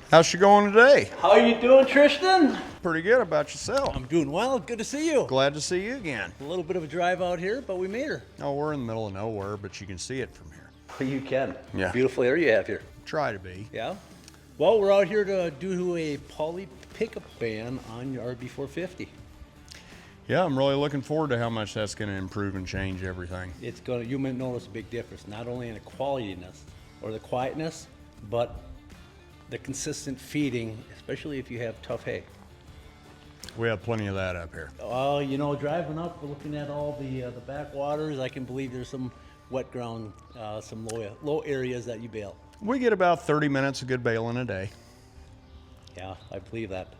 How's she going today? How are you doing, Tristan? Pretty good. About yourself? I'm doing well. Good to see you. Glad to see you again. A little bit of a drive out here, but we made her. Oh, we're in the middle of nowhere, but you can see it from here. You can. Yeah. Beautiful area you have here. Try to be. Yeah. Well, we're out here to do a Poly Pickup Band on your RB450. Yeah, I'm really looking forward to how much that's going to improve and change everything. It's gonna. You might notice a big difference, not only in the qualityness or the quietness, but the consistent feeding, especially if you have tough hay. We have plenty of that up here. You know, driving up, we're looking at all the backwaters. I can believe there's some wet ground, some low areas that you bale. We get about 30 minutes of good baling a day. Yeah, I believe that.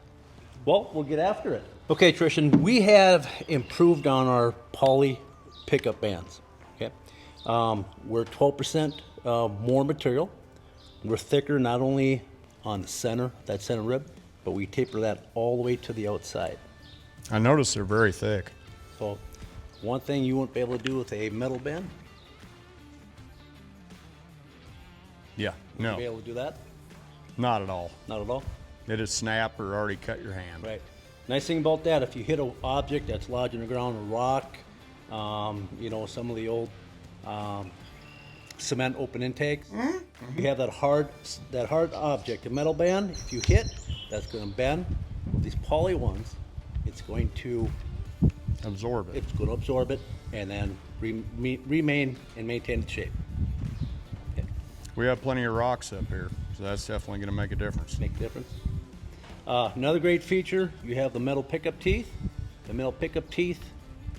Well, we'll get after it. Okay, Trishan, we have improved on our Poly Pickup Bands. Okay, we're 12% more material. We're thicker not only on the center, that center rib, but we taper that all the way to the outside. I noticed they're very thick. So, one thing you won't be able to do with a metal band. Yeah, no, Be able to do that? not at all. Not at all. It'd snap or already cut your hand. Right. Nice thing about that, if you hit an object that's lodged in the ground, a rock, you know, some of the old cement open intakes, you have that hard object, a metal band. If you hit, that's going to bend. With these poly ones, it's going to Absorb it. It's going to absorb it and then remain and maintain its shape. Yeah. We have plenty of rocks up here, so that's definitely going to make a difference. Make a difference. Another great feature, you have the metal pickup teeth. The metal pickup teeth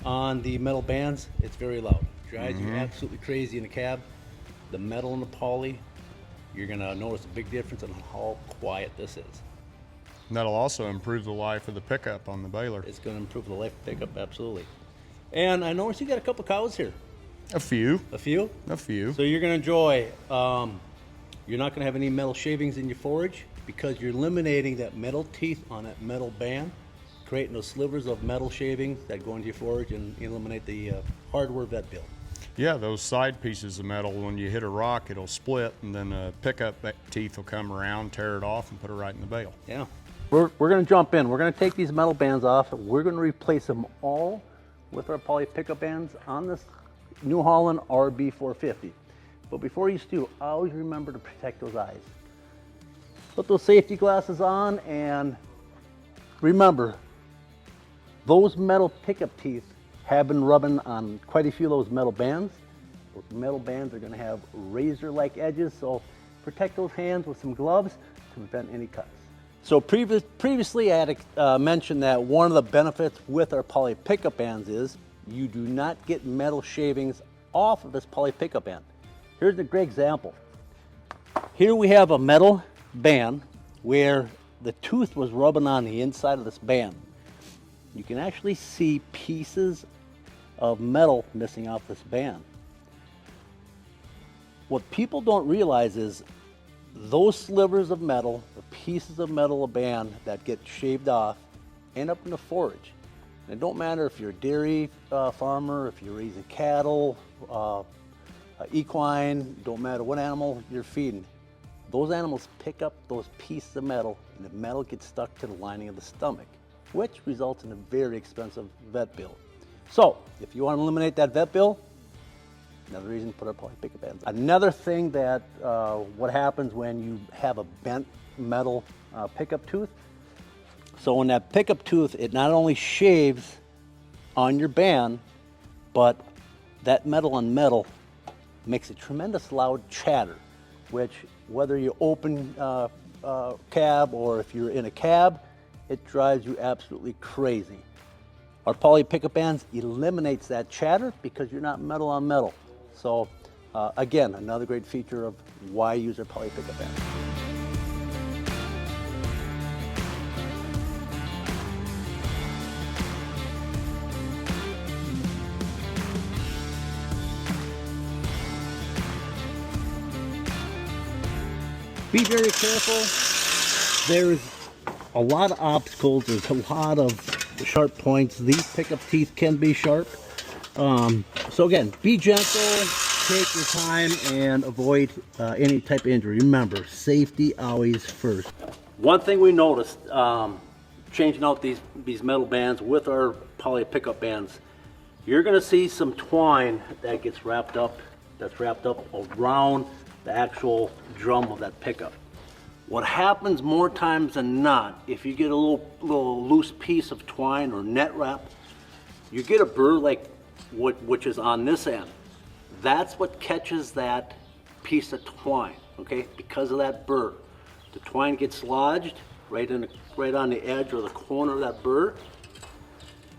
on the metal bands, it's very loud. It drives you absolutely crazy in the cab. The metal and the poly, you're going to notice a big difference in how quiet this is. And that'll also improve the life of the pickup on the baler. It's going to improve the life of pickup, absolutely. And I noticed you got a couple cows here. A few. A few? A few. So you're going to enjoy, you're not going to have any metal shavings in your forage because you're eliminating that metal teeth on that metal band, creating those slivers of metal shavings that go into your forage and eliminate the hardware vet bill. Yeah, those side pieces of metal, when you hit a rock, it'll split, and then the pickup teeth will come around, tear it off, and put it right in the bale. Yeah. We're going to jump in. We're going to take these metal bands off. We're going to replace them all with our Poly Pickup Bands on this New Holland RB450. But before you do, always remember to protect those eyes. Put those safety glasses on, and remember, those metal pickup teeth have been rubbing on quite a few of those metal bands. Those metal bands are going to have razor-like edges, so protect those hands with some gloves to prevent any cuts. So previously I had mentioned that one of the benefits with our Poly Pickup Bands is you do not get metal shavings off of this Poly Pickup Band. Here's a great example. Here we have a metal band where the tooth was rubbing on the inside of this band. You can actually see pieces of metal missing off this band. What people don't realize is those slivers of metal, the pieces of metal of band that get shaved off, end up in the forage. And it don't matter if you're a dairy farmer, if you're raising cattle, equine, don't matter what animal you're feeding. Those animals pick up those pieces of metal, and the metal gets stuck to the lining of the stomach, which results in a very expensive vet bill. So, if you want to eliminate that vet bill, another reason to put our Poly Pickup Bands. Another thing that what happens when you have a bent metal pickup tooth. So when that pickup tooth, it not only shaves on your band, but that metal on metal makes a tremendous loud chatter, which whether you open cab or if you're in a cab, it drives you absolutely crazy. Our Poly Pickup Bands eliminates that chatter because you're not metal on metal. So again, another great feature of why use our Poly Pickup Bands. Be very careful. There's a lot of obstacles. There's a lot of sharp points. These pickup teeth can be sharp. So again, be gentle. take your time and avoid any type of injury. Remember, safety always first. One thing we noticed, changing out these metal bands with our poly pickup bands, you're going to see some twine that gets wrapped up, that's wrapped up around the actual drum of that pickup. What happens more times than not, if you get a little loose piece of twine or net wrap, you get a burr like which is on this end. That's what catches that piece of twine, okay? Because of that burr. The twine gets lodged right on the edge or the corner of that burr.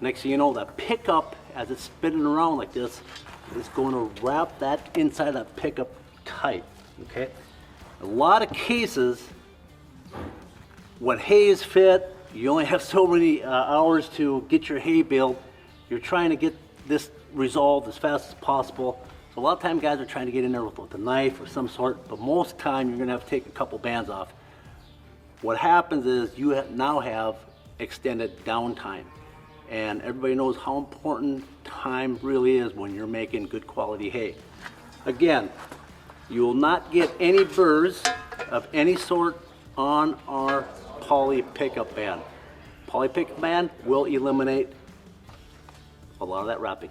Next thing you know, that pickup, as it's spinning around like this, is going to wrap that inside of that pickup tight, okay? A lot of cases, when hay is fit, you only have so many hours to get your hay baled. You're trying to get this resolved as fast as possible. So a lot of time guys are trying to get in there with a knife or some sort, but most time you're going to have to take a couple bands off. What happens is you now have extended downtime, and everybody knows how important time really is when you're making good quality hay. Again, you will not get any burrs of any sort on our poly pickup band. Poly pickup band will eliminate a lot of that wrapping.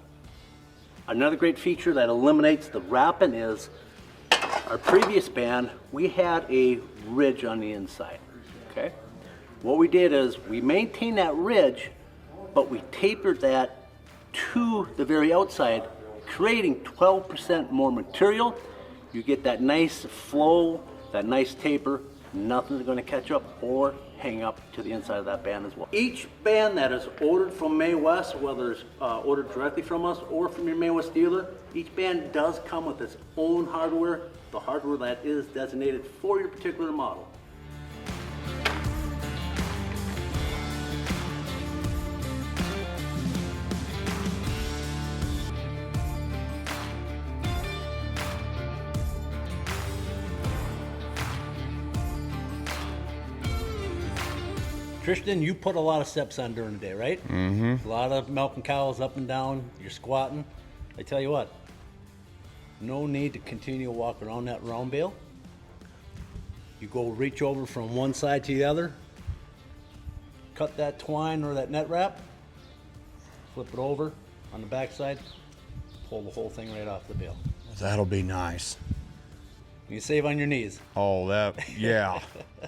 Another great feature that eliminates the wrapping is our previous band, we had a ridge on the inside, okay? What we did is we maintained that ridge, but we tapered that to the very outside, creating 12% more material. You get that nice flow, that nice taper, nothing's gonna catch up or hang up to the inside of that band as well. Each band that is ordered from May West, whether it's ordered directly from us or from your May West dealer, each band does come with its own hardware, the hardware that is designated for your particular model. Tristan, you put a lot of steps on during the day, right? Mm-hmm. A lot of milking cows up and down, you're squatting. I tell you what, no need to continue to walk around that round bale. You go reach over from one side to the other, cut that twine or that net wrap, flip it over on the back side, pull the whole thing right off the bale. That'll be nice. You save on your knees. Oh, yeah.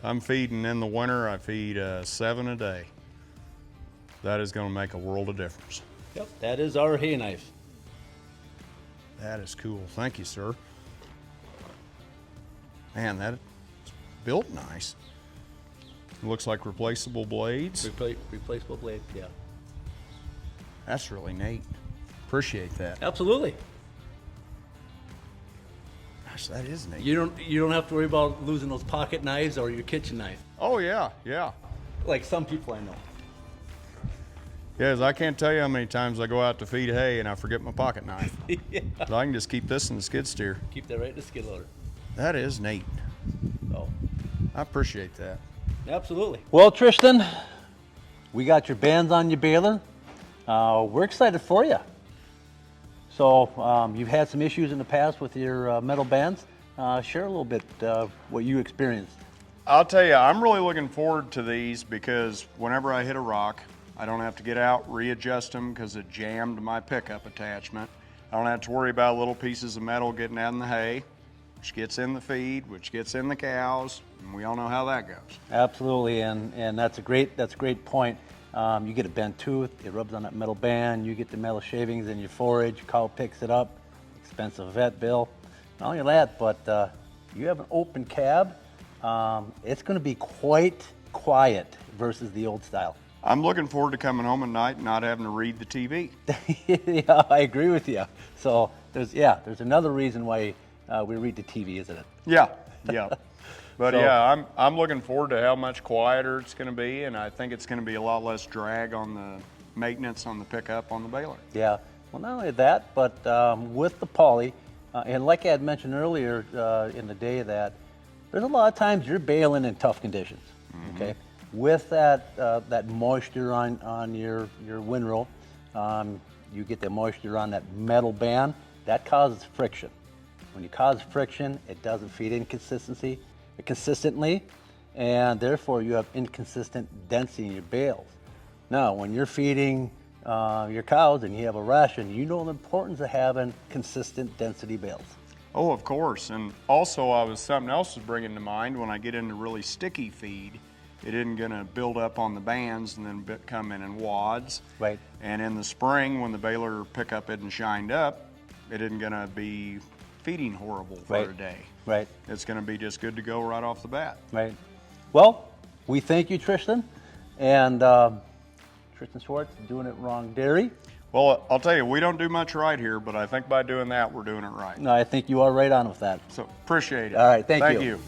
I'm feeding in the winter, I feed 7 a day. That is gonna make a world of difference. Yep, that is our hay knife. That is cool, thank you, sir. Man, that's built nice. It looks like replaceable blades. Replaceable blade, yeah. That's really neat. Appreciate that. Absolutely. Gosh, that is neat. You don't have to worry about losing those pocket knives or your kitchen knife. Oh yeah. Like some people I know. Yes, I can't tell you how many times I go out to feed hay and I forget my pocket knife. Yeah. So I can just keep this in the skid steer. Keep that right in the skid loader. That is neat. Oh, I appreciate that. absolutely. Well, Tristan, we got your bands on your baler. We're excited for you. So you've had some issues in the past with your metal bands. Share a little bit what you experienced. I'll tell you, I'm really looking forward to these because whenever I hit a rock, I don't have to get out, readjust them because it jammed my pickup attachment. I don't have to worry about little pieces of metal getting out in the hay, which gets in the feed, which gets in the cows, and we all know how that goes. Absolutely, and that's a great point. You get a bent tooth, it rubs on that metal band, you get the metal shavings in your forage, cow picks it up, expensive vet bill. Not only that, but you have an open cab, it's going to be quite quiet versus the old style. I'm looking forward to coming home at night and not having to read the TV. Yeah, I agree with you. So there's another reason why we read the TV, isn't it? Yeah. But yeah, I'm looking forward to how much quieter it's going to be, and I think it's going to be a lot less drag on the maintenance on the pickup on the baler. Yeah, well, not only that, but with the poly, and like I had mentioned earlier in the day, that there's a lot of times you're baling in tough conditions, okay? With that moisture on your windrow, you get the moisture on that metal band, that causes friction. When you cause friction, it doesn't feed consistently, and therefore you have inconsistent density in your bales. Now, when you're feeding your cows and you have a ration, you know the importance of having consistent density bales. Oh, of course. And also, something else was bringing to mind when I get into really sticky feed. It isn't going to build up on the bands and then come in wads. Right. And in the spring, when the baler pickup isn't shined up, it isn't going to be feeding horrible for a day. Right. It's going to be just good to go right off the bat. Right. Well, we thank you, Tristan, and Tristan Schwartz, Doing It Wrong Dairy. Well, I'll tell you, we don't do much right here, but I think by doing that, we're doing it right. No, I think you are right on with that. So appreciate it. All right, thank you. Thank you.